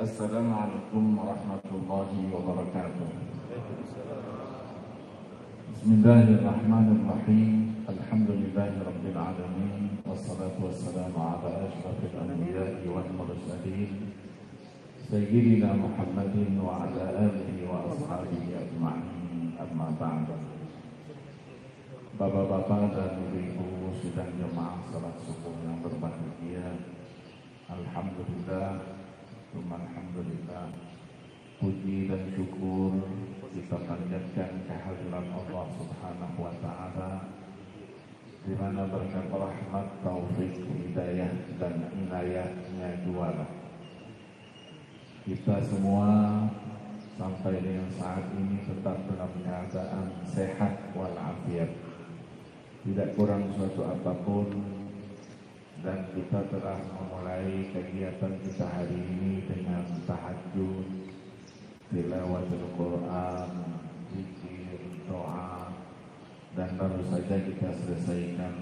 Assalamualaikum warahmatullahi wabarakatuh. Bismillahirrahmanirrahim. Alhamdulillahirabbil alamin. Wassalatu wassalamu ala asyrafil anbiya'i wal mursalin sayyidina Muhammadin wa ala alihi wa ashabihi ajma'in. Amma ba'd. Bapak-bapak dan ibu-ibu sidang jemaah salat subuh yang berbahagia. Alhamdulillah, alhamdulillah, puji dan syukur kita panjatkan kehadiran Allah Subhanahu wa taala, di mana berkat rahmat, taufik, hidayah dan inayahnya juara. Kita semua sampai dengan saat ini tetap dalam keadaan sehat walafiat, tidak kurang suatu apapun, dan kita telah memulai kegiatan kita hari ini dengan tahajud, tilawatul Quran, zikir, doa, dan baru saja kita selesaikan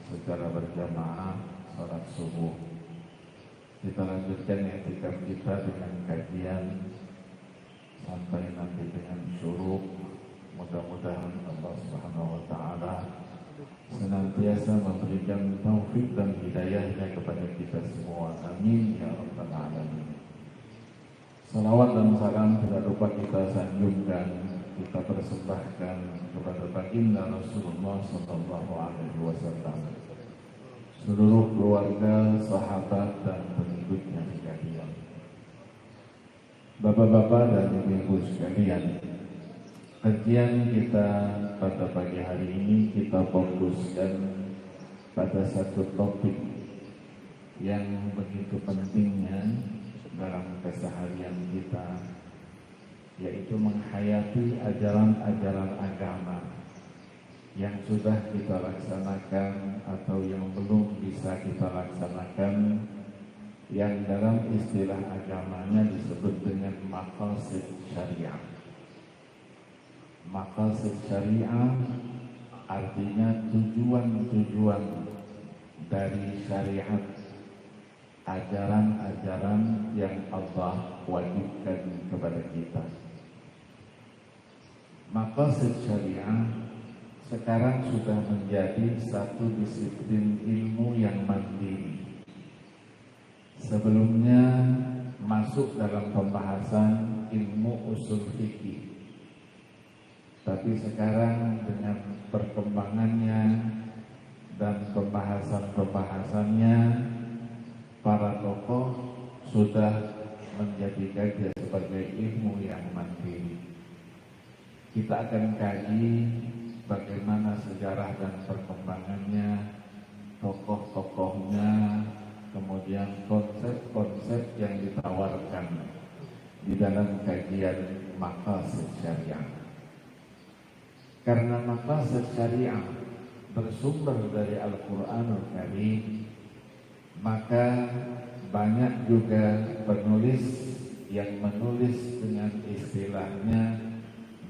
secara berjamaah salat subuh. Kita lanjutkan i'tikaf kita dengan kajian sampai nanti dengan syuruk. Mudah-mudahan Allah Subhanahu wa taala senantiasa memberikan taufik dan hidayahnya kepada kita semua. Amin ya rabbal alamin. Salawat dan salam tidak lupa kita sanjungkan, kita persembahkan kepada baginda Rasulullah sallallahu alaihi wasallam, seluruh keluarga, sahabat dan pengikutnya sekalian. Bapak-bapak dan ibu-ibu sekalian, kajian kita pada pagi hari ini kita fokuskan pada satu topik yang begitu pentingnya dalam keseharian kita, yaitu menghayati ajaran-ajaran agama yang sudah kita laksanakan atau yang belum bisa kita laksanakan, yang dalam istilah agamanya disebut dengan maqasid syariah. Maqasid syariah artinya tujuan-tujuan dari syariat, ajaran-ajaran yang Allah wajibkan kepada kita. Maqasid syariah sekarang sudah menjadi satu disiplin ilmu yang mandiri. Sebelumnya masuk dalam pembahasan ilmu usul fikih, tapi sekarang dengan perkembangannya dan pembahasan-pembahasannya, para tokoh sudah menjadikannya sebagai ilmu yang mandiri. Kita akan kaji bagaimana sejarah dan perkembangannya, tokoh-tokohnya, kemudian konsep-konsep yang ditawarkan di dalam kajian maqasid syariah. Karena maqasid syariah bersumber dari Al-Quranul Karim, maka banyak juga penulis yang menulis dengan istilahnya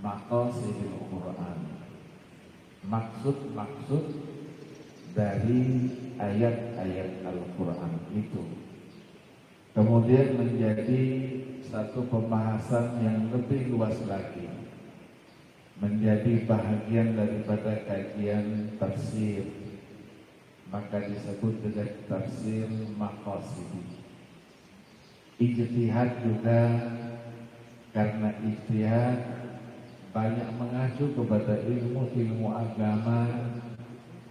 maqasidul Quran, maksud-maksud dari ayat-ayat Al-Quran itu. Kemudian menjadi satu pembahasan yang lebih luas lagi, menjadi bahagian daripada kajian tafsir, maka disebut dengan tafsir maqasidi. Ijtihad juga, karena ijtihad banyak mengacu kepada ilmu-ilmu agama,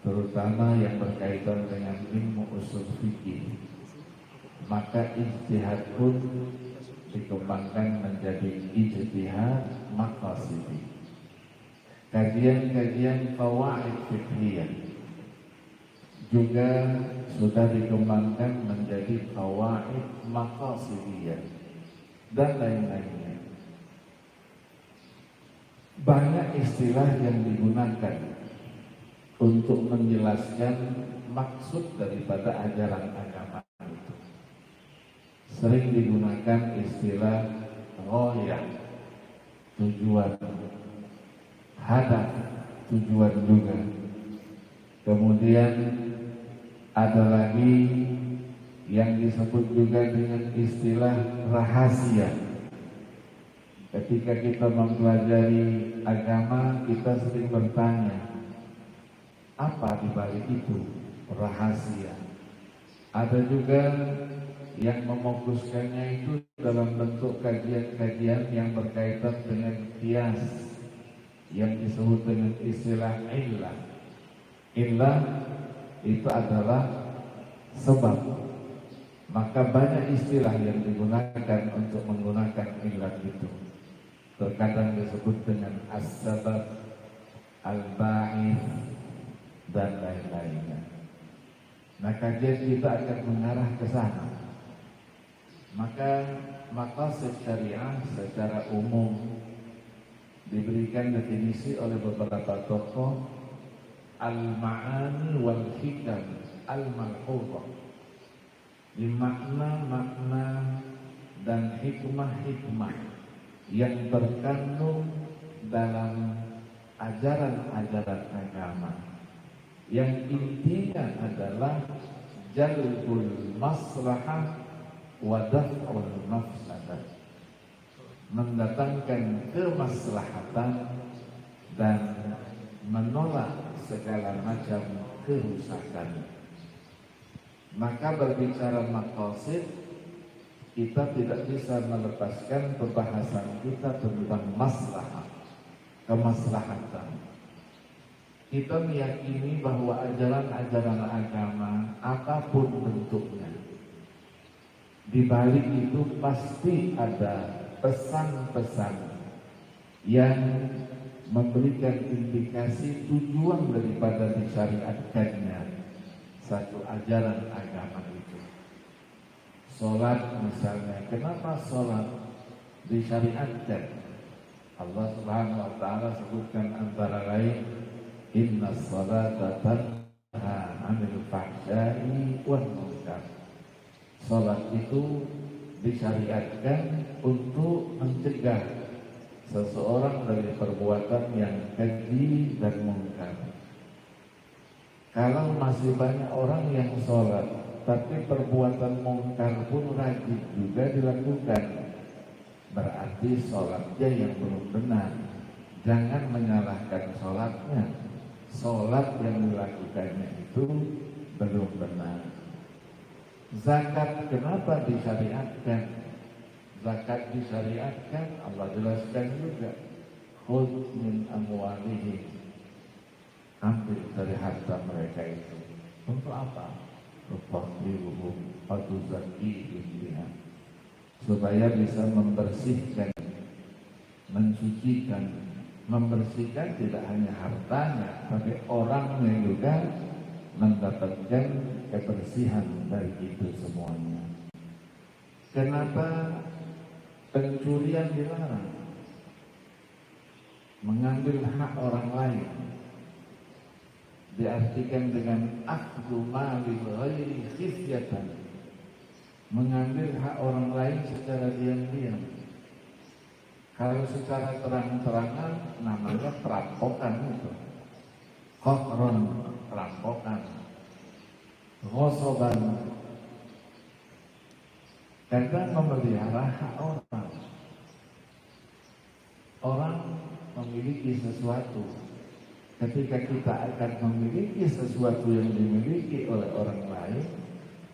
terutama yang berkaitan dengan ilmu usul fikih, maka ijtihad pun dikembangkan menjadi ijtihad maqasidi. Kajian-kajian qawaid fiqhiyah juga sudah dikembangkan menjadi qawaid maqasidiyah dan lain-lainnya. Banyak istilah yang digunakan untuk menjelaskan maksud daripada ajaran agama itu. Sering digunakan istilah ghayah, tujuan, hadaf, tujuan juga. Kemudian ada lagi yang disebut juga dengan istilah rahasia. Ketika kita mempelajari agama, kita sering bertanya, apa di balik itu? Rahasia. Ada juga yang memokuskannya itu dalam bentuk kajian-kajian yang berkaitan dengan kias, yang disebut dengan istilah illah. Illah itu adalah sebab. Maka banyak istilah yang digunakan untuk menggunakan illah itu. Terkadang disebut dengan as-sabab, al-ba'ith, dan lain-lainnya. Nah, kajian kita akan mengarah ke sana. Maka maqasid syariah secara umum diberikan definisi oleh beberapa tokoh, al-ma'ani wal hikam al-malhuzah, di makna-makna dan hikmah-hikmah yang terkandung dalam ajaran-ajaran agama, yang intinya adalah jalbul maslahah wa daf'ul mafsadah, mendatangkan kemaslahatan dan menolak segala macam kerusakan. Maka berbicara maqasid, kita tidak bisa melepaskan pembahasan kita tentang maslahah, kemaslahatan. Kita meyakini bahwa ajaran-ajaran agama apapun bentuknya, di balik itu pasti ada pesan-pesan yang memberikan indikasi tujuan daripada disyariatkannya satu ajaran agama itu. Salat misalnya, kenapa salat disyariatkan? Allah Subhanahu wa taala sebutkan antara lain, inna salata tanha 'anil fahsya'i wan munkar. Salat itu disyariatkan untuk mencegah seseorang dari perbuatan yang keji dan mungkar. Kalau masih banyak orang yang sholat, tapi perbuatan mungkar pun rajin juga dilakukan, berarti sholatnya yang belum benar. Jangan menyalahkan sholatnya. Sholat yang dilakukannya itu belum benar. Zakat kenapa disyariatkan? Zakat disyariatkan, Allah jelaskan juga, khudh min amwalihim, ambil dari harta mereka itu. Untuk apa? Tutahhiruhum wa tuzakkihim biha, supaya bisa membersihkan, mensucikan. Membersihkan tidak hanya hartanya, tapi orangnya juga mendapatkan kebersihan dari itu semuanya. Kenapa pencurian dilarang? Mengambil hak orang lain diartikan dengan akhdhu mali ghairi khisyatan, mengambil hak orang lain secara diam-diam. Kalau secara terang-terangan namanya perampokan itu. Qahran, perampokan. Ghosoban, karena memelihara hak orang. Orang memiliki sesuatu. Ketika kita akan memiliki sesuatu yang dimiliki oleh orang lain,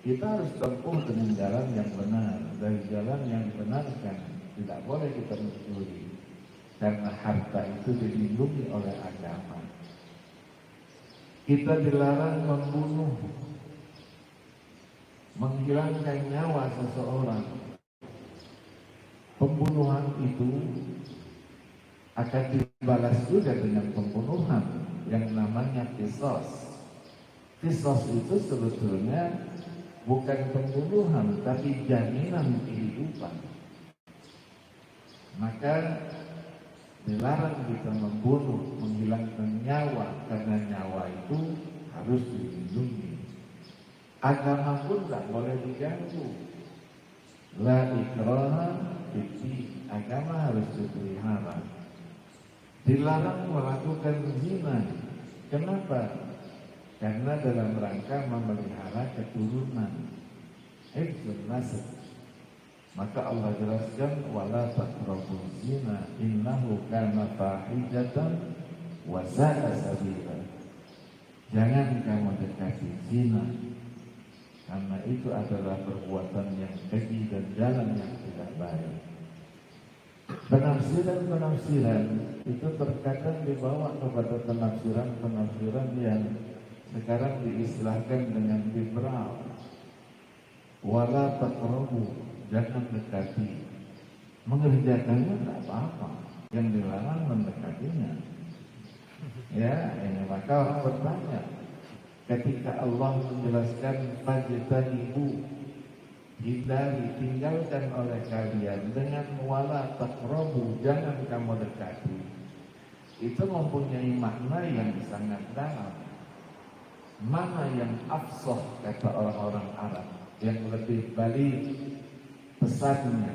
kita harus tempuh dengan jalan yang benar, dari jalan yang dibenarkan. Tidak boleh kita mencuri, karena harta itu dilindungi oleh agama. Kita dilarang membunuh, menghilangkan nyawa seseorang. Pembunuhan itu akan dibalas juga dengan pembunuhan yang namanya qisas. Qisas itu sebetulnya bukan pembunuhan, tapi jaminan kehidupan. Maka dilarang kita membunuh, menghilangkan nyawa, karena nyawa itu harus dilindungi. Agama pun tidak boleh diganggu. La ikraha fid, agama harus dipelihara. Dilarang melakukan zina. Kenapa? Karena dalam rangka memelihara keturunan. hifdzun nasab. Maka Allah jelaskan wala taqrabuz zina innahu kana fahijatan wa sa'a sabila. Jangan kamu dekati zina, karena itu adalah perbuatan yang keji dan jalan yang tidak baik. Penafsiran itu terkadang dibawa kepada penafsiran yang sekarang diistilahkan dengan liberal. Wala taqrabu, jangan dekati. Mengerjakannya tidak apa-apa, yang dilarang mendekatinya. Ya, ini maka orang bertanya, ketika Allah menjelaskan fajtanibu, hindari, tinggalkan oleh kalian dengan wala taqrabu, jangan kamu dekati, itu mempunyai makna yang sangat dalam. Mana yang afsah kata orang-orang Arab, yang lebih balik pesannya.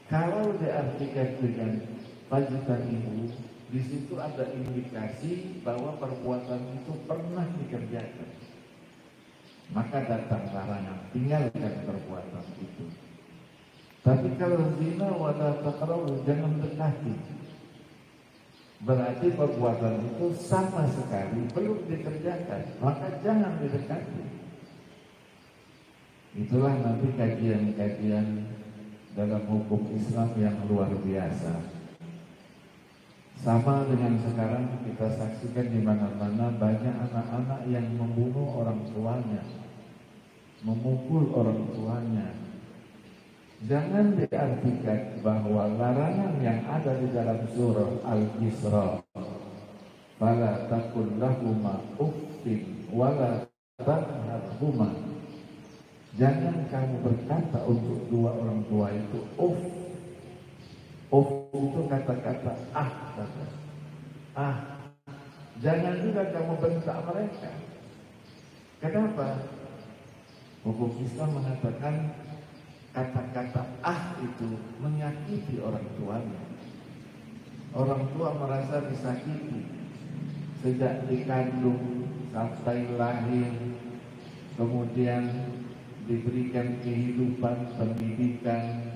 Kalau diartikan dengan fajtanibu, di situ ada indikasi bahwa perbuatan itu pernah dikerjakan. Maka datang larangan, tinggalkan perbuatan itu. Tapi kalau zina wala taqrabu, jangan dekati, berarti perbuatan itu sama sekali belum dikerjakan, maka jangan didekati. Itulah nanti kajian-kajian dalam hukum Islam yang luar biasa. Sama dengan sekarang kita saksikan di mana-mana banyak anak-anak yang membunuh orang tuanya, memukul orang tuanya. Jangan diartikan bahwa larangan yang ada di dalam surah Al-Isra, fala taqul lahuma uffin wala tanharhuma, jangan kamu berkata untuk dua orang tua itu uff. Uff itu kata-kata ah. Jangan juga kamu bentak mereka. Kenapa? Hukum Islam mengatakan kata-kata itu menyakiti orang tuanya. Orang tua merasa disakiti sejak dikandung sampai lahir, kemudian diberikan kehidupan, pendidikan,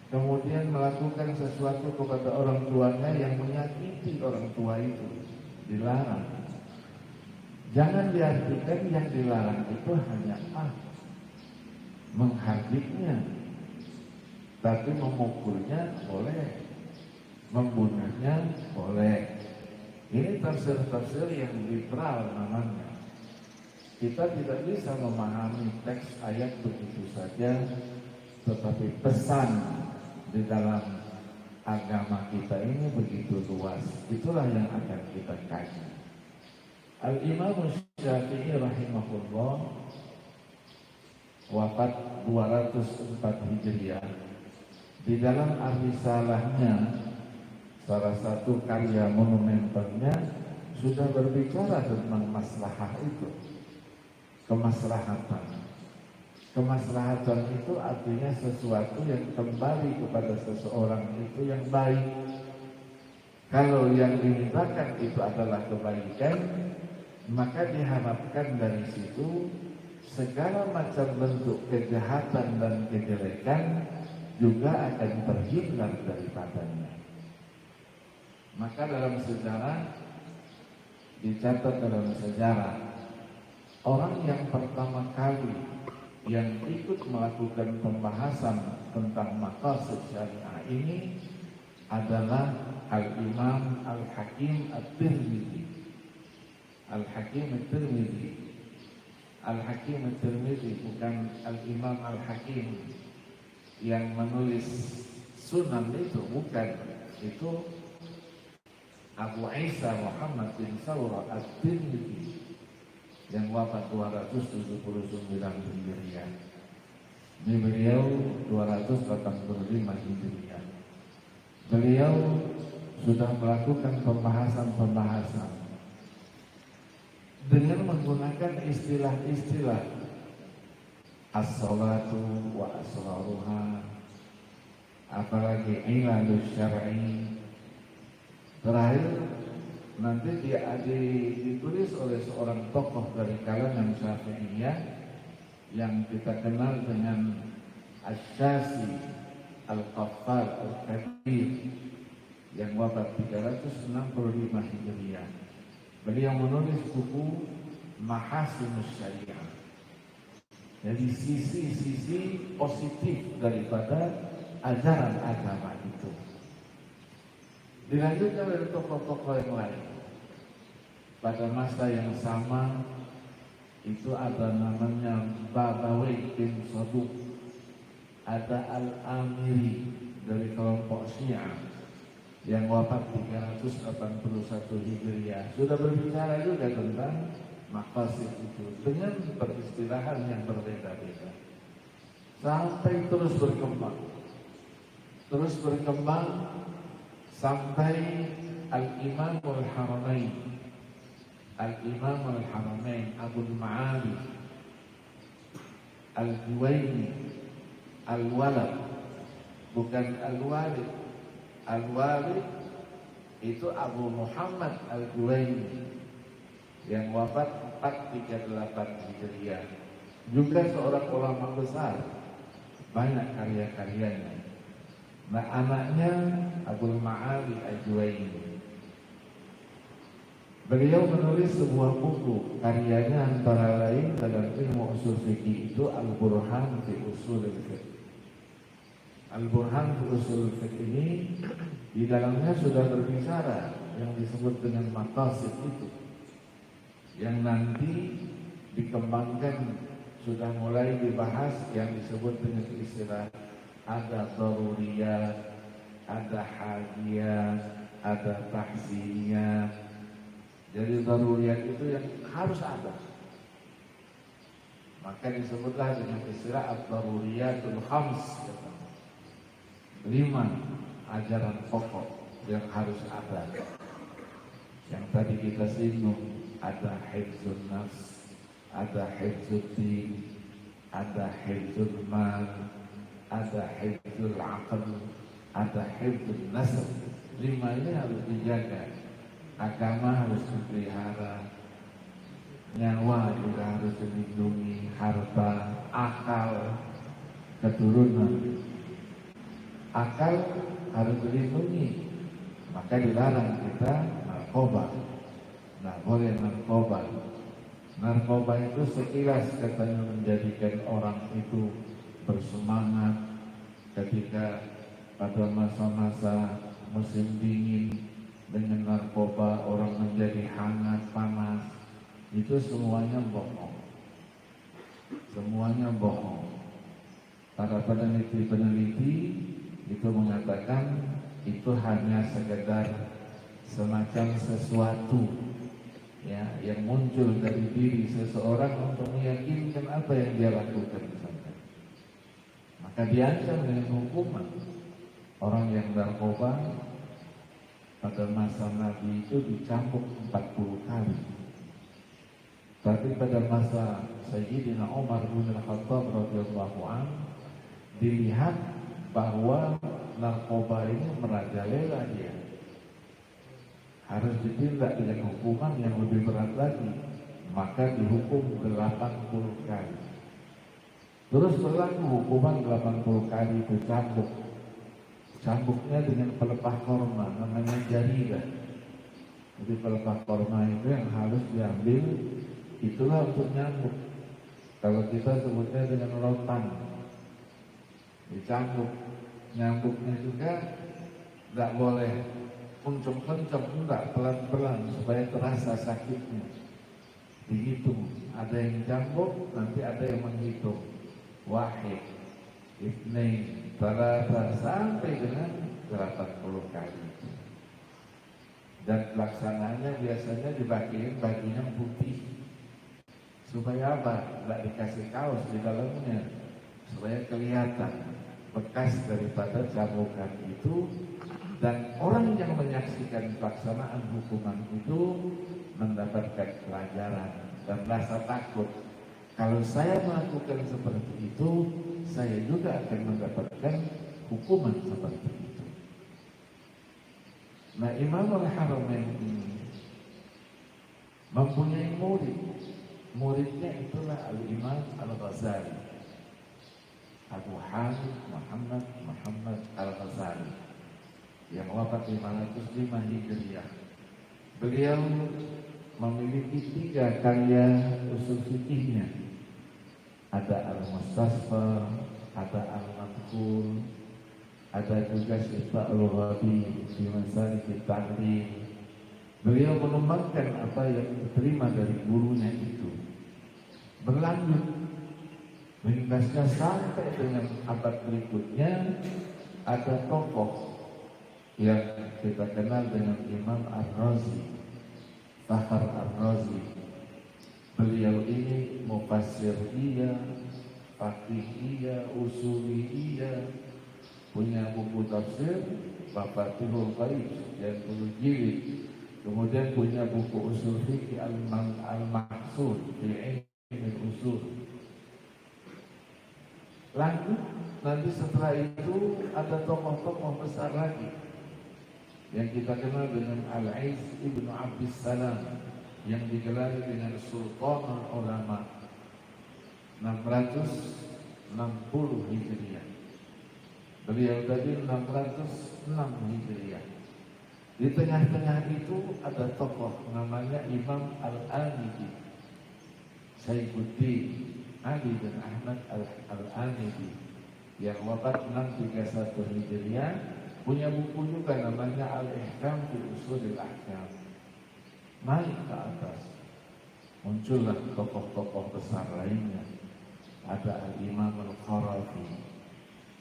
kemudian melakukan sesuatu kepada orang tuanya yang menyakiti orang tua itu, dilarang. Jangan diartikan yang dilarang itu hanya menghardiknya, tapi memukulnya boleh, membunuhnya boleh. Ini tafsir-tafsir yang liberal namanya. Kita tidak bisa memahami teks ayat begitu saja, tetapi pesan di dalam agama kita ini begitu luas. Itulah yang akan kita kaji. Al-Imam Syafi'i rahimahullah wafat 204 Hijriah. Di dalam Ar-Risalahnya, salah satu karya monumentalnya, sudah berbicara tentang maslahah itu, kemaslahatan. Kemaslahatan itu artinya sesuatu yang kembali kepada seseorang itu yang baik. Kalau yang dimintakan itu adalah kebaikan, maka diharapkan dari situ segala macam bentuk kejahatan dan kejelekan juga akan terhindar daripadanya. Maka dalam sejarah, dicatat dalam sejarah, orang yang pertama kali yang ikut melakukan pembahasan tentang maqasid syariah ini adalah Al-Imam Al-Hakim At-Tirmidzi. Al-Hakim At-Tirmidzi. Al-Hakim At-Tirmidzi, bukan Al-Imam Al-Hakim yang menulis Sunan itu, bukan. Itu Abu Isa Muhammad bin Sawrah At-Tirmidzi yang wafat 279 Hijriah. Ini beliau 285 Hijriah. Beliau sudah melakukan pembahasan-pembahasan dengan menggunakan istilah-istilah as-salatu wa asraruha, apalagi ilalus syar'i. Terakhir nanti ditulis oleh seorang tokoh dari kalangan Syafi'iyah yang kita kenal dengan Asy-Syazi Al-Qaffal Al-Kabir yang wafat 365 Hijriah. Beliau menulis buku Mahasinus Syariah. Jadi sisi-sisi positif daripada ajaran agama itu. Dilanjutkan dari tokoh-tokoh yang lain. Pada masa yang sama itu ada namanya Babawayh bin Saduq, ada Al-Amiri dari kelompok Syiah yang wafat 381 Hijriah. Sudah berbicara juga tentang maqasid itu dengan peristilahan yang berbeda-beda. Sampai terus berkembang sampai Al-Imam Al-Haramain Abul Ma'ali Al-Juwaini Al-Walad, bukan Al-Walid. Al-Walid itu Abu Muhammad Al-Juwaini yang wafat 438 Hijriah. Juga seorang ulama besar, banyak karya-karyanya. Nah, anaknya Abul Ma'ali Al-Juwaini, beliau menulis sebuah buku, karyanya antara lain dalam ilmu usul fikih itu Al-Burhan fi Ushul Fiqh. Al-Burhan fi Ushul Fiqh ini di dalamnya sudah berbicara yang disebut dengan maqasid itu, yang nanti dikembangkan, sudah mulai dibahas yang disebut dengan istilah ada daruriyat, ada hajiyat, ada tahsiniyat. Jadi daruriyat itu yang harus ada, maka disebutlah dengan istilah ad-daruriyatul khams, 5 ajaran pokok yang harus ada. Yang tadi kita singgung, ada hifdzun nafs, ada hifdzud din, ada hifdzul mal, ada hifdzul aql, ada hifdzun nasab. 5 ini harus dijaga. Agama harus dipelihara, nyawa juga harus dilindungi, harta, akal, keturunan. Akal harus dilindungi, maka dilarang kita narkoba. Nah, boleh narkoba. Narkoba itu sekilas katanya menjadikan orang itu bersemangat ketika pada masa-masa musim dingin. Dengan narkoba orang menjadi hangat, panas. Itu semuanya bohong. Semuanya bohong. Para peneliti itu mengatakan itu hanya sekedar semacam sesuatu ya yang muncul dari diri seseorang untuk meyakinkan apa yang dia lakukan saja. Maka diancam dengan hukuman. Orang yang narkoba pada masa Nabi itu dicambuk 40 kali. Tapi pada masa Sayyidina Umar bin Khattab radhiyallahu anhu dilihat bahwa narkoba ini merajalela dia. Harus ditindak dengan hukuman yang lebih berat lagi. Maka dihukum 80 kali. Terus berlaku hukuman 80 kali itu cambuk. Cambuknya dengan pelepah korma, namanya jaridah. Jadi pelepah korma itu yang harus diambil, itulah untuk nyambuk. Kalau kita sebutnya dengan rotan, dicambuk. Nyambuknya juga tidak boleh kencang-kencang, enggak, pelan-pelan supaya terasa sakitnya. Dihitung, ada yang cambuk, nanti ada yang menghitung. Wahid, Ibnain, Talata, sampai dengan 80 kali. Dan pelaksanaannya biasanya baginya putih. Supaya apa? Tidak dikasih kaos di dalamnya. Supaya kelihatan bekas daripada cambukan itu. Dan orang yang menyaksikan pelaksanaan hukuman itu mendapatkan pelajaran dan rasa takut. Kalau saya melakukan seperti itu, saya juga akan mendapatkan hukuman seperti itu. Nah, Imam Al-Haramain ini mempunyai murid muridnya itulah Al-Imam Al-Ghazali, Abu Hamid Muhammad Al-Ghazali, yang wafat 505 Hijriah. Beliau memiliki 3 karya usul fikihnya. Ada Al-Mustasfa, ada Al-Madkhul, ada juga Syifa'ul Ghabi fi Masalik At-Ta'lim. Beliau mengembangkan apa yang diterima dari gurunya itu. Berlanjut ringkasnya sampai dengan abad berikutnya, ada tokoh yang kita kenal dengan Imam Ar-Razi, Fakhr Ar-Razi. Beliau ini mufassir iya, faqih iya, usuli iya, punya buku tafsir Mafatihul Ghaib yang 10 jilid. Kemudian punya buku usul fikih Al-Maqsud fi Ilmi Usul. Lanjut, nanti setelah itu ada tokoh-tokoh besar lagi yang kita kenal dengan Al-Aiz Ibnu Abdis Salam, yang digelari dengan Sultanul Ulama 660 Hijriah. Beliau tadi 606 Hijriah. Di tengah-tengah itu ada tokoh namanya Imam Al-Anidi, Saifuddin Ali bin Ahmad Al-Anidi, yang wafat 631 Hijriah. Punya buku juga namanya Al-Ihkam fi Ushulil Ahkam. Naik ke atas, muncullah tokoh-tokoh besar lainnya. Ada Al-Imam Al-Qarafi,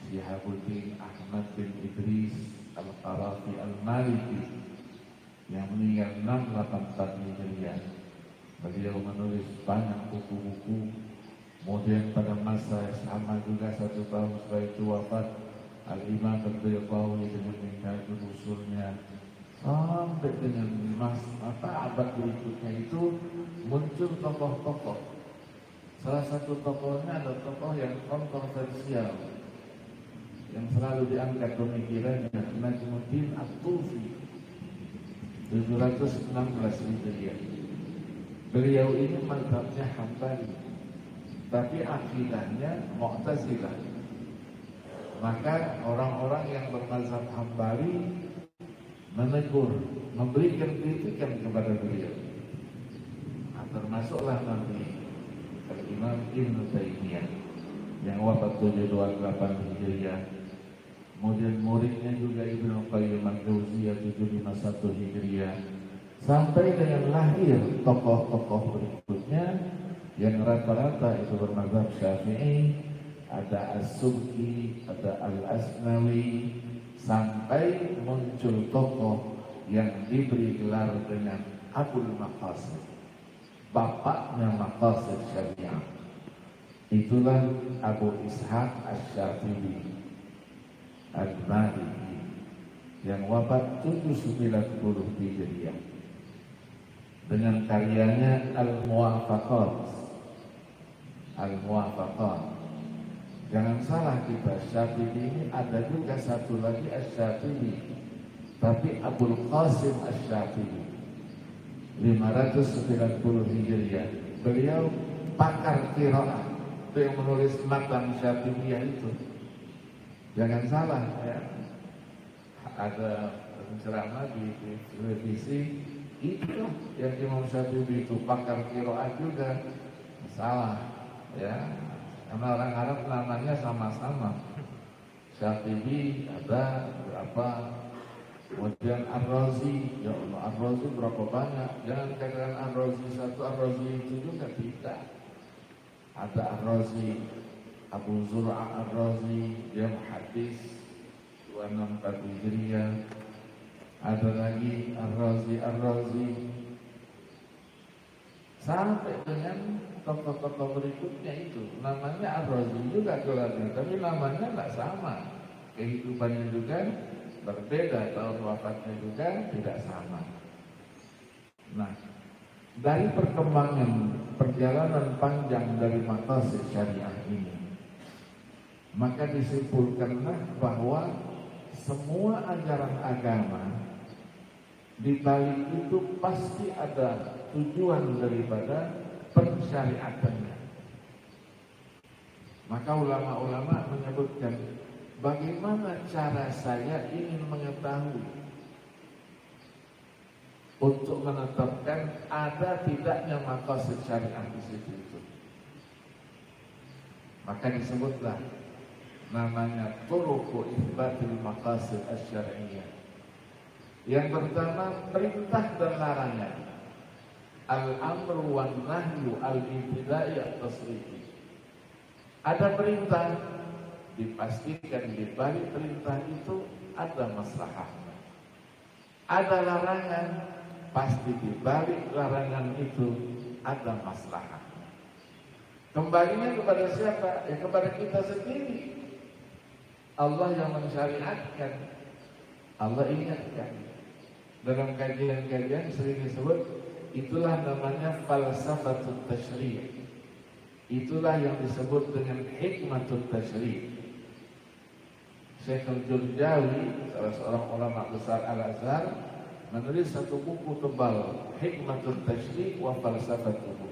Syihabuddin Ahmad bin Idris Al-Qarafi Al-Maliki, yang meninggal 684 Hijriah. Beliau menulis banyak buku-buku. Kemudian pada masa sama juga 1 tahun setelah itu wafat Al-Imam Al-Baydawi dengan mengkaji usulnya. Sampai dengan abad berikutnya itu muncul tokoh-tokoh. Salah satu tokohnya adalah tokoh yang kontroversial, yang selalu diangkat pemikirannya, Najmuddin At-Tufi, 716 Hijriah. Beliau ini mazhabnya Hambali, tapi akidahnya Mu'tazilah. Maka orang-orang yang bermazhab Hambali menegur, memberikan kritikan kepada beliau. Nah, termasuklah nanti Imam Ibn Taymiyah yang wafat 728 Hijriah. Kemudian muridnya juga Ibnu Qayyim Al-Jauziyah 751 Hijriah. Sampai dengan lahir tokoh-tokoh berikutnya yang rata-rata itu bermazhab Syafi'i. Ada As-Subki, ada Al-Asnawi, sampai muncul tokoh yang diberi gelar dengan Abul Maqasid, bapaknya Maqasid Syariah. Itulah Abu Ishaq Asy-Syatibi Al-Maliki, yang wafat 790 Hijriah, dengan karyanya Al-Muwafaqat. Al-Muwafaqat. Jangan salah kita, Syatibi ini ada juga satu lagi Asy-Syatibi, tapi Abul Qasim Asy-Syatibi 590 Hijriah. Beliau pakar qiraah, itu yang menulis matan Syatibiyah itu. Jangan salah ya. Ada ceramah di televisi, itu yang Imam Syatibi itu pakar qiraah juga. Salah ya. Karena orang Arab namanya sama-sama. Syatibi ada berapa, kemudian Ar-Razi, ya Allah, Ar-Razi berapa banyak. Jangan katakan Ar-Razi satu, Ar-Razi itu juga tidak. Ada Ar-Razi, Abu Zur'a Ar-Razi, dia hadis 264 Hijriah. Ada lagi Ar-Razi, sampai dengan tokoh-tokoh berikutnya itu namanya Ar-Razi juga gelarnya, tapi namanya tidak sama, kehidupannya juga berbeda, tahun wafatnya juga tidak sama. Nah, dari perkembangan perjalanan panjang dari maqasid syariah ini, maka disimpulkanlah bahwa semua ajaran agama di balik itu pasti ada tujuan daripada pensyariatannya. Maka ulama-ulama menyebutkan, bagaimana cara saya ingin mengetahui untuk menetapkan ada tidaknya maqasid syariah di situ itu. Maka disebutlah namanya turuqu itsbatil maqasid asy-syar'iyyah. Yang pertama, perintah dan larangan. Al-amru wan nahyu al-ibtida'i at-tasrifi. Ada perintah, dipastikan di balik perintah itu ada maslahahnya. Ada larangan, pasti di balik larangan itu ada maslahahnya. Kembalinya kepada siapa? Ya kepada kita sendiri. Allah yang mensyariatkan, Allah ingatkan. Dalam kajian-kajian sering disebut, itulah namanya falsafatut tasyri'. Itulah yang disebut dengan hikmatut tasyri'. Syekh Al-Jurjawi, salah seorang ulama besar Al-Azhar, menulis satu buku tebal, Hikmatut Tasyri' wa Falsafatuhu.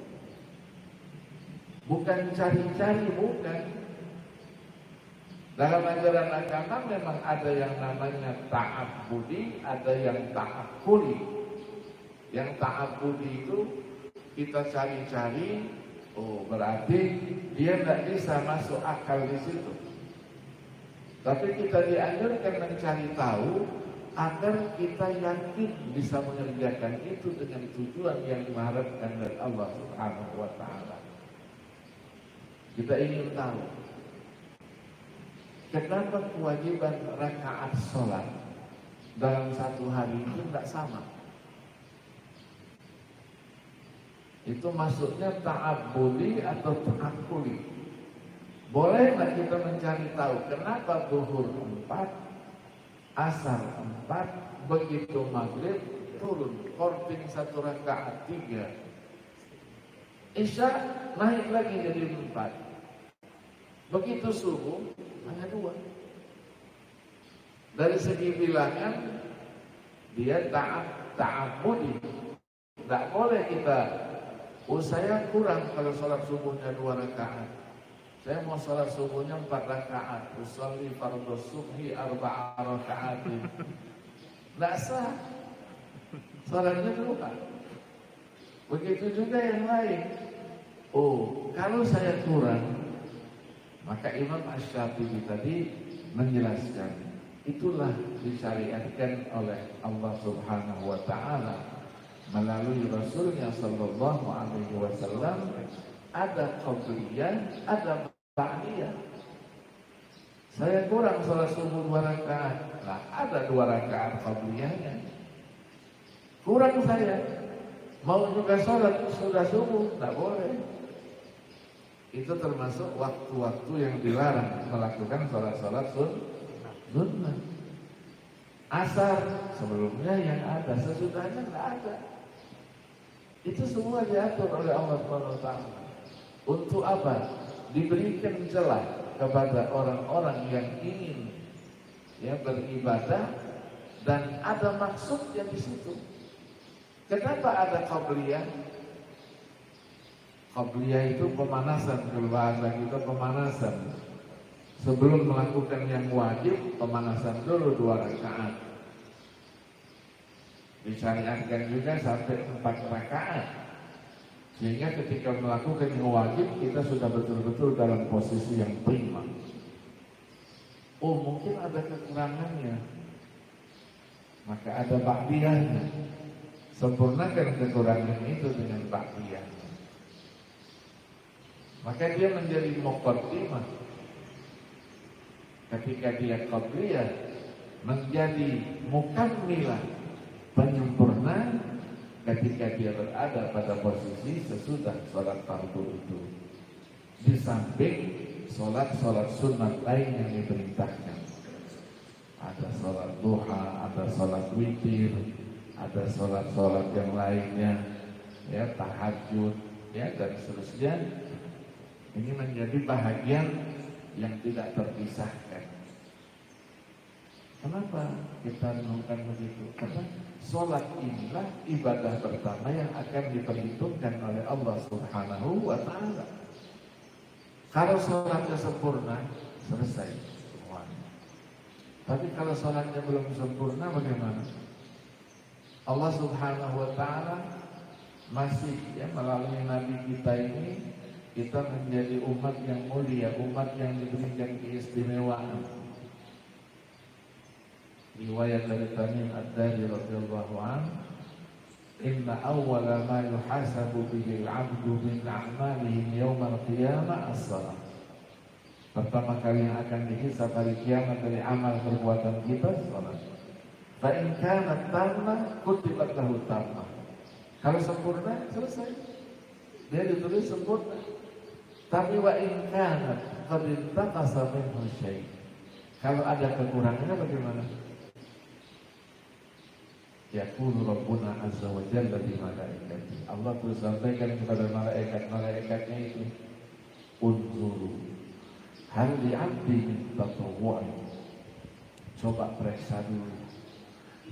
Bukan cari-cari, bukan. Dalam ajaran agama memang ada yang namanya ta'abbudi, ada yang ta'akkuli. Yang ta'abbudi itu kita cari-cari, oh berarti dia tidak bisa masuk akal di situ. Tapi kita dianjurkan mencari tahu agar kita yakin bisa mengerjakan itu dengan tujuan yang diharapkan dari Allah Subhanahu wa Ta'ala. Kita ingin tahu kenapa kewajiban rakaat sholat dalam satu hari itu tidak sama. Itu maksudnya ta'abbudi atau ta'akkuli. Boleh nggak kita mencari tahu kenapa zuhur 4, asar 4, begitu maghrib turun korting 1 rakaat 3, isya naik lagi jadi 4, begitu subuh hanya 2. Dari segi bilangan dia ta'abbudi. Tidak boleh kita, saya kurang kalau sholat subuhnya 2 rakaat. Saya mau sholat subuhnya 4 rakaat, usolli fardhu subhi 4 rakaat. Tidak sah. Sholatnya 2. Begitu juga yang lain. Oh, kalau saya kurang, maka Imam Asy-Syafi'i tadi menjelaskan, itulah disyariatkan oleh Allah Subhanahu wa Ta'ala melalui Rasulnya sallallahu alaihi wasallam. Ada qabliyah, ada ba'diyah. Saya kurang sholat subuh 2 rakaat. Nah, ada 2 rakaat qabliyahnya. Kurang saya, mau juga sholat sudah subuh, tidak boleh. Itu termasuk waktu-waktu yang dilarang melakukan sholat-sholat sunnah. Asar sebelumnya yang ada, sesudahnya tidak ada. Itu semua diatur oleh Allah SWT. Untuk apa? Diberikan celah kepada orang-orang yang ingin beribadah dan ada maksudnya di situ. Kenapa ada qabliyah? Qabliyah itu pemanasan, kalau bahasa kita pemanasan. Sebelum melakukan yang wajib, pemanasan dulu 2 rakaat. Disyariatkan juga sampai 4 rakaat. Sehingga ketika melakukan yang wajib, kita sudah betul-betul dalam posisi yang prima. Oh, mungkin ada kekurangannya, maka ada ba'diyahnya. Sempurnakan kekurangan itu dengan ba'diyahnya. Maka dia menjadi muqaddimah. Ketika dia qabliyah, menjadi mukammilah, penyempurna ketika dia berada pada posisi sesudah sholat fardu itu. Di samping sholat-sholat sunat lain yang diperintahkan. Ada sholat duha, ada sholat witir, ada sholat-sholat yang lainnya, tahajud, dan seterusnya. Ini menjadi bahagian yang tidak terpisahkan. Kenapa kita renungkan begitu? Karena sholat inilah ibadah pertama yang akan diperhitungkan oleh Allah Subhanahu wa Ta'ala. Kalau sholatnya sempurna, selesai semuanya. Tapi kalau sholatnya belum sempurna, bagaimana? Allah Subhanahu wa Ta'ala masih melalui Nabi kita ini, kita menjadi umat yang mulia, umat yang diberikan keistimewaan. Riwayat dari Tamim Ad-Dari radhiyallahu anhu, inna awwala ma yuhasabu bihi al-'abdu min a'malihim yawmal qiyamah as-shalah. Pertama kali yang akan dihisab hari kiamat dari amal perbuatan kita, salat. Fa in kanat tammah kutibat lahu tammah. Kalau sempurna, selesai. Dia ditulis sempurna. Tapi wa in kanat qad intaqasa minhu syai'. Kalau ada kekurangannya bagaimana? Yaqulu Rabbuna azza wa jalla bi malaikatihi. Allah pun sampaikan kepada malaikat-malaikatnya itu, unzuru hal li'abdi min tatawwu'in. Coba periksa dulu.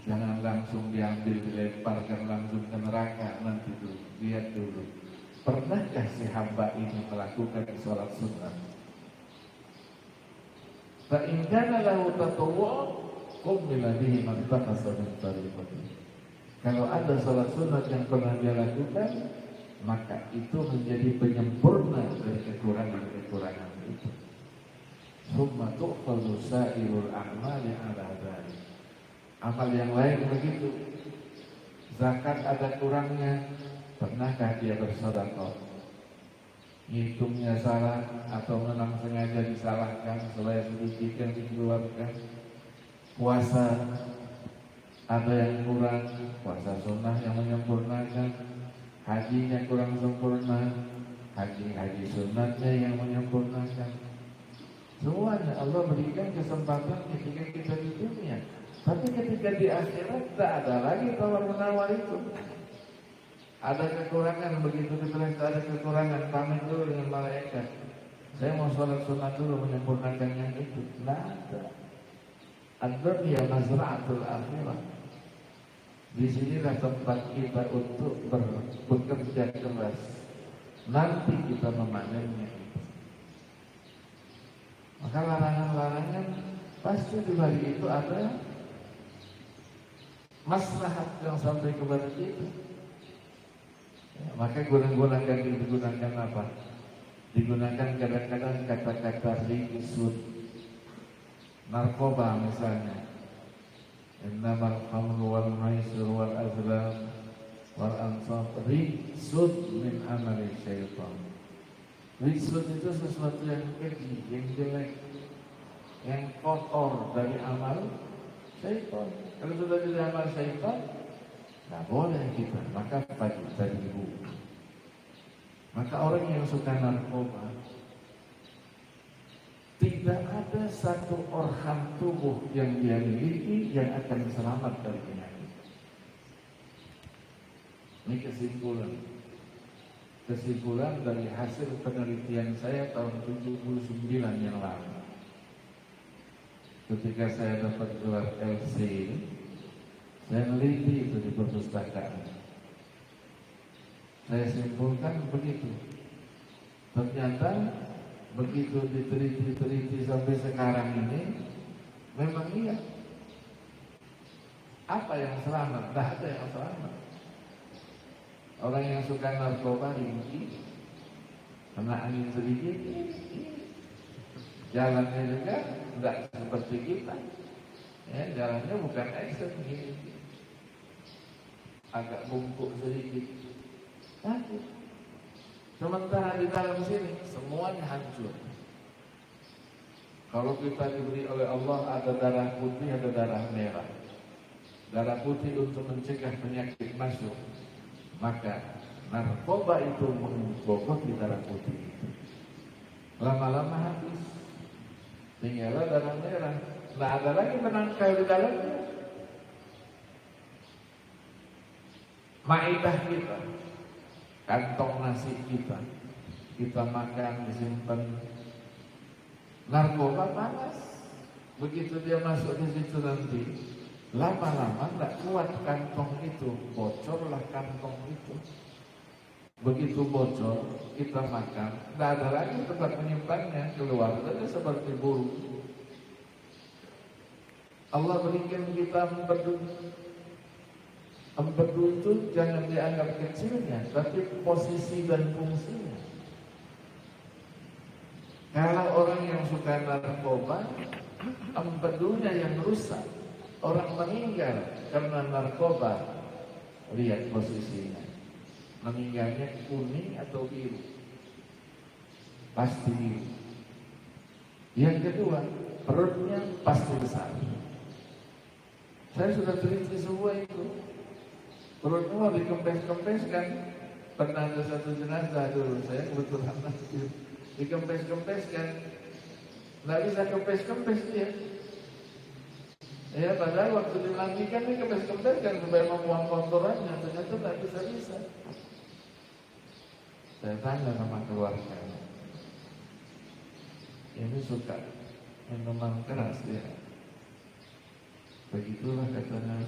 Jangan langsung diambil, dilemparkan langsung ke neraka. Nanti dulu, lihat dulu. Pernahkah si hamba ini melakukan sholat sunnah? Fa in kana lahu tatawwu' qumila bihi man taqasa min tariqatihi. Kalau ada sholat sunat yang pernah dia lakukan, maka itu menjadi penyempurna dari kekurangan-kekurangan itu. Summa tu'khadhu sa'irul a'mali 'ala dzalik. Amal yang lain begitu. Zakat ada kurangnya, pernahkah dia bersedekah? Ngitungnya salah atau memang sengaja disalahkan supaya sedikit yang dikeluarkan. Puasa ada yang kurang, puasa sunnah yang menyempurnakan. Hajinya kurang sempurna, haji sunnahnya yang menyempurnakan. Semuanya Allah berikan kesempatan ketika kita di dunia. Tapi ketika di akhirat tidak ada lagi tawar-menawar itu. Ada kekurangan, begitu diperiksa ada kekurangan, pamit dulu dengan malaikat. Saya mau sholat sunnah dulu menyempurnakan yang itu. Tidak ada. Ad-dunya mazra'atul akhirah. Di sinilah tempat kita untuk bekerja keras. Nanti kita memanennya. Maka larangan-larangan pasti di balik itu ada maslahat yang sampai kepada kita. Ya, maka digunakan apa? Digunakan kadang-kadang kata-kata riksud. Narkoba misalnya, innamal khamru wal maisir wal azlam wal ansab rijsun min amali syaitan. Rijsun itu sesuatu yang keji, yang jelek, yang kotor dari amal syaitan. Kalau sudah jadi amal syaitan, nggak boleh kita. Maka tadi ibu. Maka orang yang suka narkoba, tidak ada satu organ tubuh yang dia miliki yang akan selamat dari penyakit. Ini kesimpulan dari hasil penelitian saya tahun 79 yang lalu. Ketika saya dapat gelar LC, saya meneliti itu di perpustakaan. Saya simpulkan begitu. Ternyata begitu diteliti sampai sekarang ini, memang iya. Apa yang selamat? Tidak ada yang selamat. Orang yang suka narkoba ringkih, kena angin sedikit, jalannya juga tidak seperti kita. Ya, jalannya bukan eksen gini, agak bungkuk sedikit. Sakit. Sementara di dalam sini semuanya hancur. Kalau kita diberi oleh Allah ada darah putih, ada darah merah. Darah putih untuk mencegah penyakit masuk. Maka narkoba itu menggogoti darah putih itu. Lama-lama habis. Tinggallah darah merah. Tidak ada lagi penangkal di dalamnya. Maidah kita, kantong nasi kita makan, disimpan. Narkoba panas, Begitu dia masuk di situ nanti, lama-lama nggak kuat kantong itu, bocorlah kantong itu. Begitu bocor, kita makan, nggak ada lagi tempat menyimpannya, keluar saja seperti burung. Allah berikan kita empedu. Empedu itu jangan dianggap kecilnya, tapi posisi dan fungsinya. Kalau orang yang suka narkoba, empedunya yang rusak. Orang meninggal karena narkoba, lihat posisinya. Meninggalnya kuning atau biru? Pasti biru. Yang kedua, perutnya pasti besar. Saya sudah teliti semua itu. Perutnya mau dikempes-kempeskan. Pernah ada satu jenazah dulu, saya kebetulan masjid. Dikempes-kempeskan. Nggak bisa kempes-kempes dia. Ya, padahal waktu dimandikan ini kempes-kempeskan supaya membuang kotorannya. Ternyata nggak bisa-bisa. Saya tanya sama keluarganya, ini suka minuman keras ya. Begitulah katanya,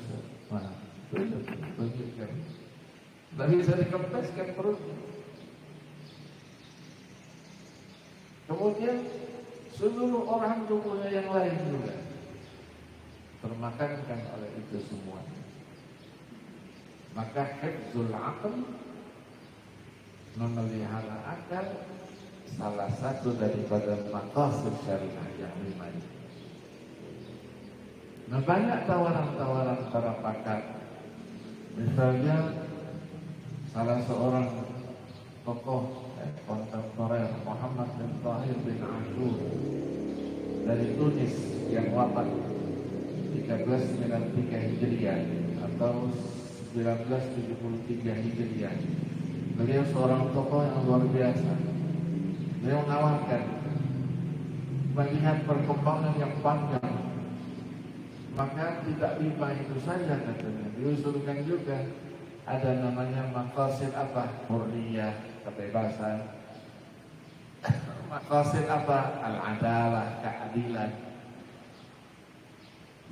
nah, begitu kan. Tidak bisa dikempeskan perutnya. Kemudian seluruh orang tubuhnya yang lain juga termakankan oleh itu semua. Maka hifzul aql, memelihara akal, salah satu daripada maqasid syariah yang 5 ini. Nah, banyak tawaran-tawaran para pakar. Misalnya salah seorang tokoh kontemporer, Muhammad bin Tahir bin Ashur dari Tunis yang wafat 1393 Hijriah atau 1973 Hijriah. Beliau seorang tokoh yang luar biasa. Beliau menawarkan melihat perkembangan yang panjang, maka tidak 5 itu saja katanya. Diusulkan juga ada namanya maqasid apa? Hurriyah, kebebasan. Maqasid apa? Al-adalah, keadilan.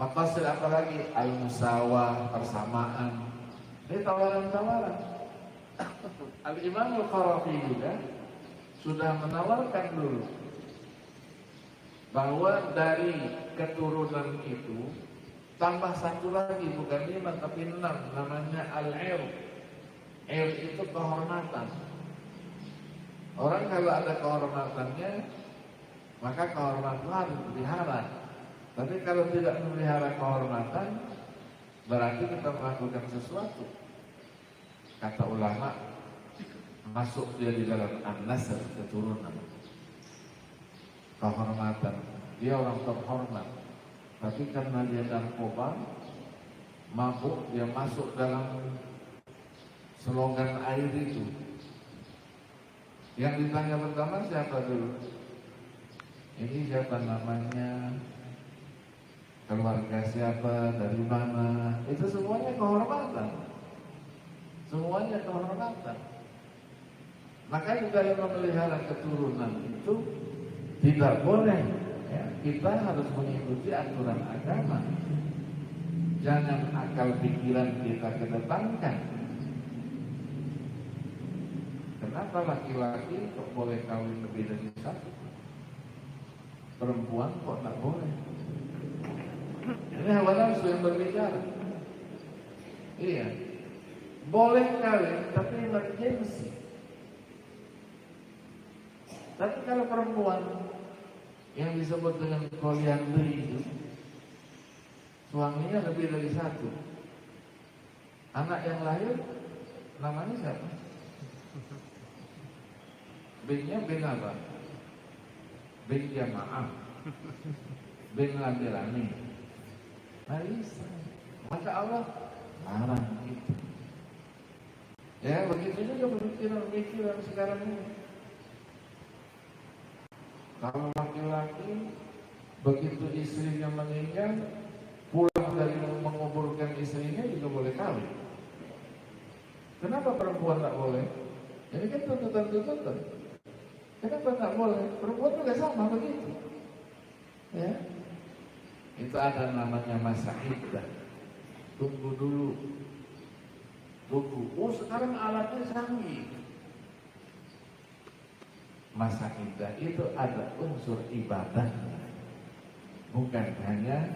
Maqasid apa lagi? Al-musawah, persamaan. Ini tawaran-tawaran. Al-Imam Al-Qarafi juga sudah menawarkan dulu bahwa dari keturunan itu tambah satu lagi, bukan 5 tapi 6, namanya al-ir. Ir itu kehormatan. Orang kalau ada kehormatannya, maka kehormatan harus dipelihara. Tapi kalau tidak memelihara kehormatan, berarti kita melakukan sesuatu. Kata ulama, masuk dia di dalam an-nasr, keturunan. Kehormatan, dia orang terhormat. Tapi karena dia narkoba, mabuk, dia masuk dalam selongan air itu. Yang ditanya pertama siapa dulu? Ini siapa namanya? Keluarga siapa? Dari mana? Itu semuanya kehormatan. Semuanya kehormatan. Maka di dalam memelihara keturunan itu tidak boleh ya, kita harus mengikuti aturan agama. Jangan akal pikiran kita kedepankan. Kenapa laki-laki kok boleh kawin lebih dari satu? Perempuan kok tak boleh? Ini hawa nafsu yang berbicara. Iya, boleh kawin tapi emergency. Tapi kalau perempuan yang disebut dengan polyandry itu, suaminya lebih dari satu, anak yang lahir namanya siapa? Bin-nya bin apa? Bin jamaah, bin laki-laki. Bisa. Maka Allah larang itu. Ya begitu juga pemikiran sekarang ini. Kalau laki-laki begitu istrinya meninggal, pulang dari menguburkan istrinya juga boleh kawin. Kenapa perempuan tak boleh? Ini kan tuntutan-tuntutan. Kenapa tak boleh? Perempuan juga sama begitu. Ya. Itu ada namanya masa iddah. Tunggu dulu. Tunggu. Oh, sekarang alatnya canggih. Masa iddah itu ada unsur ibadahnya, bukan hanya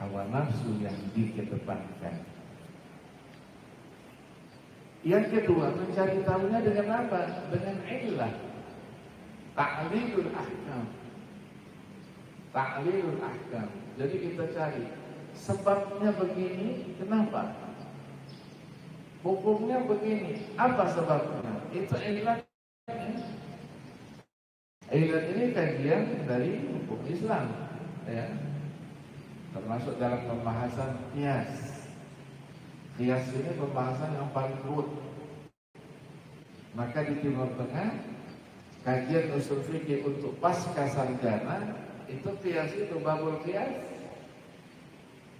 hawa nafsu yang dikedepankan. Yang kedua, mencari tahunya dengan apa? Dengan illah. Ta'lilul ahkam. Ta'lilul ahkam. Jadi kita cari sebabnya begini, kenapa? Hukumnya begini, apa sebabnya? Itu illah. Illah ini kajian dari hukum Islam, ya. Termasuk dalam pembahasan qiyas. Qiyas ini pembahasan yang paling ruwet. Maka di Timur Tengah, kajian usul fikih untuk pasca sarjana itu qiyas itu babul qiyas.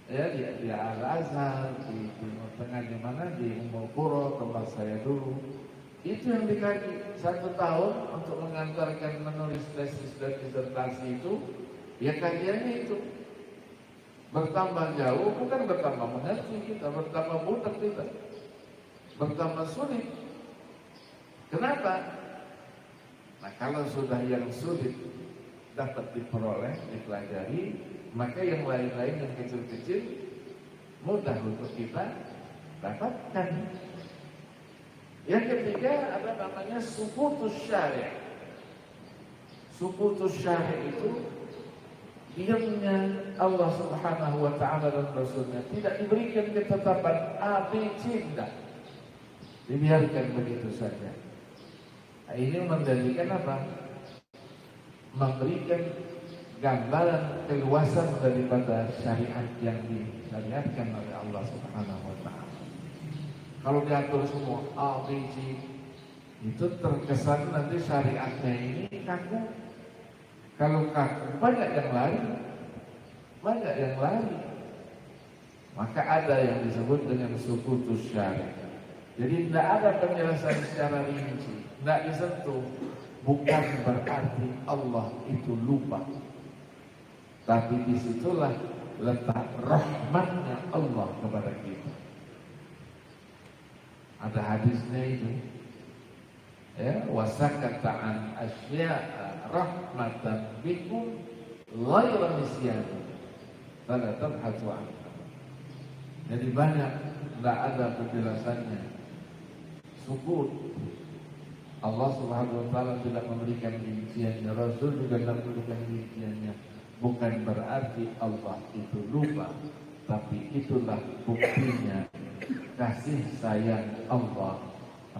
Ya, di Al-Azhar, di Timur Tengah, di mana, di Ummul Qura, tempat saya dulu. Itu yang dikaji 1 tahun untuk mengantarkan menulis tesis dan disertasi itu, ya kajiannya itu. Bertambah jauh, bukan bertambah mengerti kita, bertambah budak kita, bertambah sulit. Kenapa? Nah, kalau sudah yang sulit dapat diperoleh, dipelajari, maka yang lain-lain yang kecil-kecil mudah untuk kita dapatkan. Yang ketiga ada namanya sukutus syari'. Sukutus syari' itu diamnya Allah Subhanahu wa ta'ala dan Rasulnya, tidak diberikan ketetapan A, B, C, tidak. Dibiarkan begitu saja. Nah, ini menjadikan apa? Memberikan gambaran keluasan daripada syariat yang disyariatkan oleh Allah Subhanahu wa ta'ala. Kalau diatur semua A, B, C, itu terkesan nanti syariatnya ini kaku. Kalau kaku, banyak yang lari. Maka ada yang disebut dengan sukutus syari'. Jadi tidak ada penjelasan secara rinci, tidak disentuh. Bukan berarti Allah itu lupa, tapi disitulah letak rahmatnya Allah kepada kita. Ada hadisnya itu, ya, wasakata an asya'a rahmatan bikum ghayra nisyan fala tabhatu anha. Jadi banyak tidak ada penjelasannya. Sukut. Allah Subhanahu wa ta'ala tidak memberikan rinciannya, Rasul juga tidak memberikan rinciannya. Bukan berarti Allah itu lupa, tapi itulah buktinya kasih sayang Allah,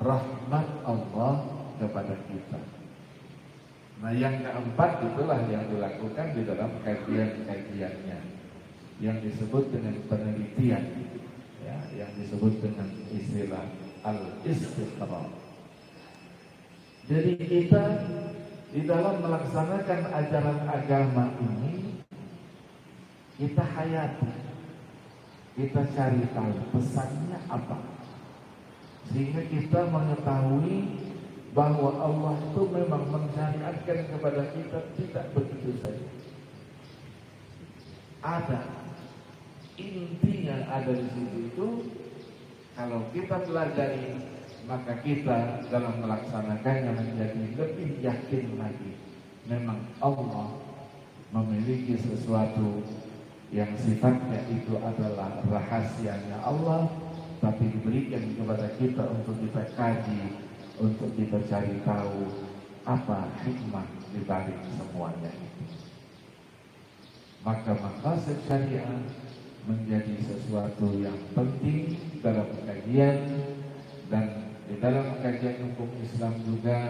rahmat Allah kepada kita. Nah, yang keempat itulah yang dilakukan di dalam kajian-kajiannya, yang disebut dengan penelitian, ya, yang disebut dengan istilah al-istiqra'. Jadi kita di dalam melaksanakan ajaran agama ini, kita hayati, kita cari tahu pesannya apa, sehingga kita mengetahui bahwa Allah itu memang mensyariatkan kepada kita tidak begitu saja. Ada intinya, ada di situ itu. Kalau kita pelajari, maka kita dalam melaksanakannya menjadi lebih yakin lagi. Memang Allah memiliki sesuatu yang sifatnya itu adalah rahasianya Allah, tapi diberikan kepada kita untuk kita kaji, untuk kita cari tahu apa hikmah di balik semuanya itu. Maka maqasid syariah menjadi sesuatu yang penting dalam kajian, dan di dalam kajian hukum Islam juga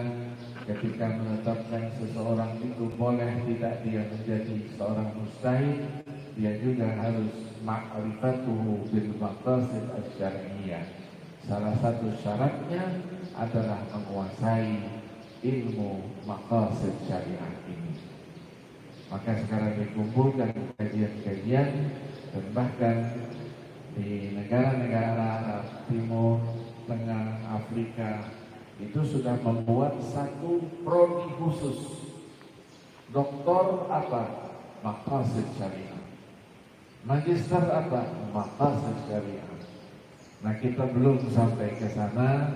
ketika menetapkan seseorang itu boleh tidak dia menjadi seorang mujtahid, dia juga harus ma'rifatuhu bil maqasid asy-syar'iyyah. Salah satu syaratnya adalah menguasai ilmu maqasid syariah ini. Maka sekarang dikumpulkan kajian-kajian, dan bahkan di negara-negara Timur Tengah, Afrika itu sudah membuat satu prodi khusus, doktor apa? Maqasid syariah. Magister apa? Maqasid syariah. Nah, kita belum sampai ke sana,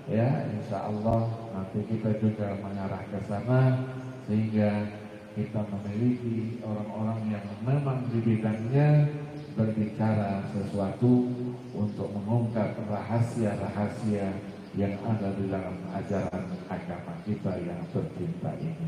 ya, insya Allah nanti kita juga mengarah ke sana sehingga kita memiliki orang-orang yang memang di bidangnya berbicara sesuatu untuk mengungkap rahasia-rahasia yang ada di dalam ajaran agama kita yang tercinta ini.